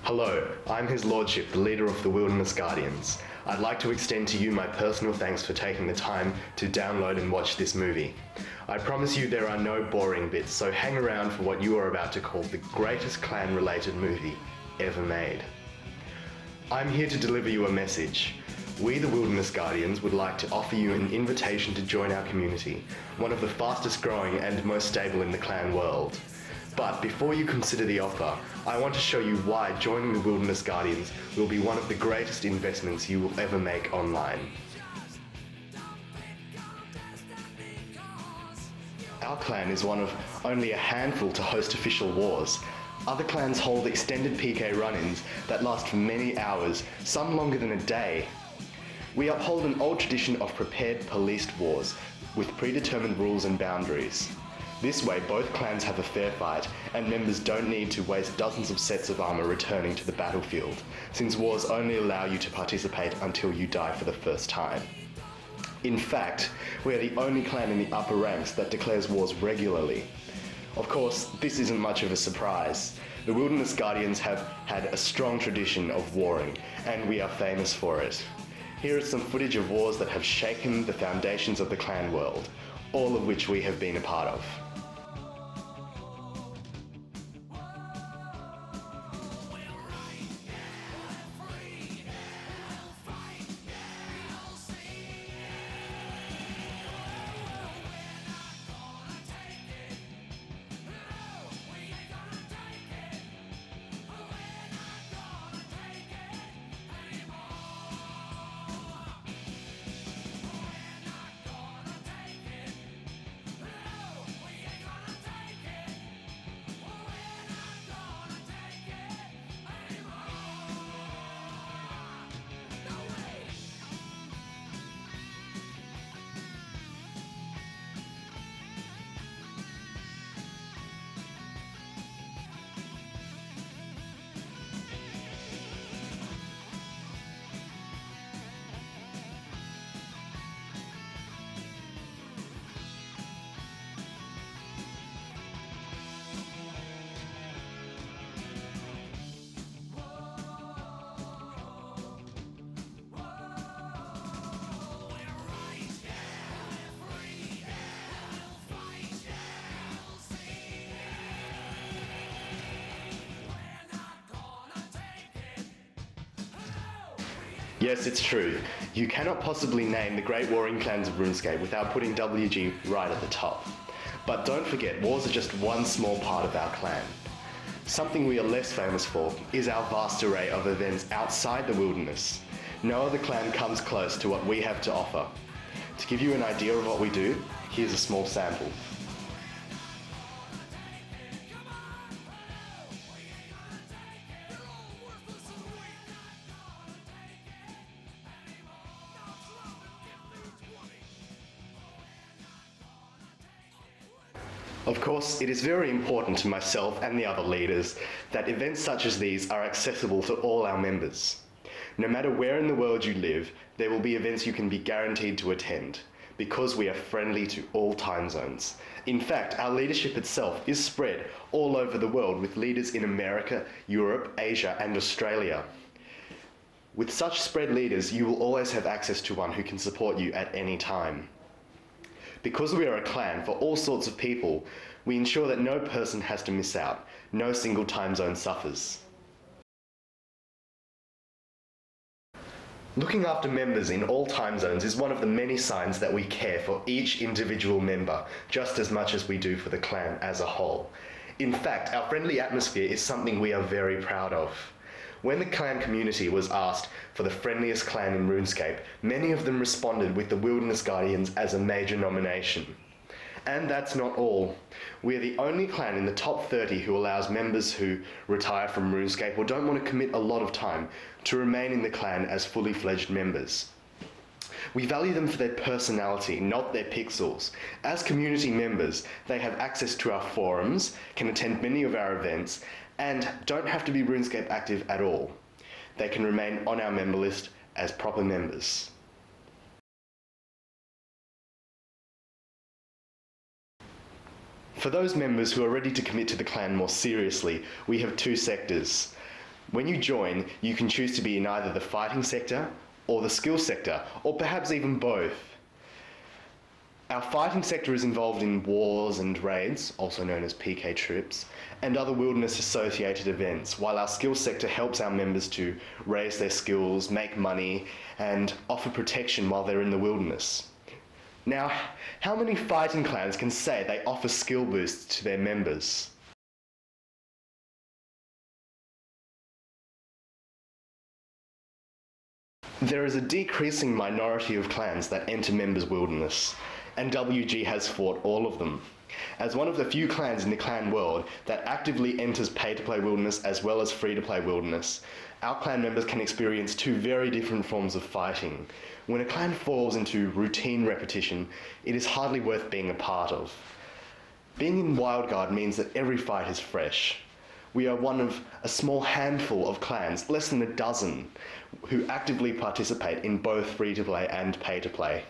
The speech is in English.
Hello, I'm His Lordship, the leader of the Wilderness Guardians. I'd like to extend to you my personal thanks for taking the time to download and watch this movie. I promise you there are no boring bits, so hang around for what you are about to call the greatest clan-related movie ever made. I'm here to deliver you a message. We, the Wilderness Guardians, would like to offer you an invitation to join our community, one of the fastest growing and most stable in the clan world. But before you consider the offer, I want to show you why joining the Wilderness Guardians will be one of the greatest investments you will ever make online. Our clan is one of only a handful to host official wars. Other clans hold extended PK run-ins that last for many hours, some longer than a day. We uphold an old tradition of prepared policed wars with predetermined rules and boundaries. This way, both clans have a fair fight, and members don't need to waste dozens of sets of armor returning to the battlefield, since wars only allow you to participate until you die for the first time. In fact, we are the only clan in the upper ranks that declares wars regularly. Of course, this isn't much of a surprise. The Wilderness Guardians have had a strong tradition of warring, and we are famous for it. Here is some footage of wars that have shaken the foundations of the clan world, all of which we have been a part of. Yes, it's true. You cannot possibly name the great warring clans of RuneScape without putting WG right at the top. But don't forget, wars are just one small part of our clan. Something we are less famous for is our vast array of events outside the wilderness. No other clan comes close to what we have to offer. To give you an idea of what we do, here's a small sample. Of course, it is very important to myself and the other leaders that events such as these are accessible to all our members. No matter where in the world you live, there will be events you can be guaranteed to attend, because we are friendly to all time zones. In fact, our leadership itself is spread all over the world with leaders in America, Europe, Asia, and Australia. With such spread leaders, you will always have access to one who can support you at any time. Because we are a clan for all sorts of people, we ensure that no person has to miss out. No single time zone suffers. Looking after members in all time zones is one of the many signs that we care for each individual member, just as much as we do for the clan as a whole. In fact, our friendly atmosphere is something we are very proud of. When the clan community was asked for the friendliest clan in RuneScape, many of them responded with the Wilderness Guardians as a major nomination. And that's not all. We're the only clan in the top 30 who allows members who retire from RuneScape or don't want to commit a lot of time to remain in the clan as fully fledged members. We value them for their personality, not their pixels. As community members, they have access to our forums, can attend many of our events, and don't have to be RuneScape active at all. They can remain on our member list as proper members. For those members who are ready to commit to the clan more seriously, we have two sectors. When you join, you can choose to be in either the fighting sector or the skills sector, or perhaps even both. Our fighting sector is involved in wars and raids, also known as PK trips, and other wilderness-associated events, while our skills sector helps our members to raise their skills, make money, and offer protection while they're in the wilderness. Now, how many fighting clans can say they offer skill boosts to their members? There is a decreasing minority of clans that enter members' wilderness, and WG has fought all of them. As one of the few clans in the clan world that actively enters pay-to-play wilderness as well as free-to-play wilderness, our clan members can experience two very different forms of fighting. When a clan falls into routine repetition, it is hardly worth being a part of. Being in Wildguard means that every fight is fresh. We are one of a small handful of clans, less than a dozen, who actively participate in both free-to-play and pay-to-play.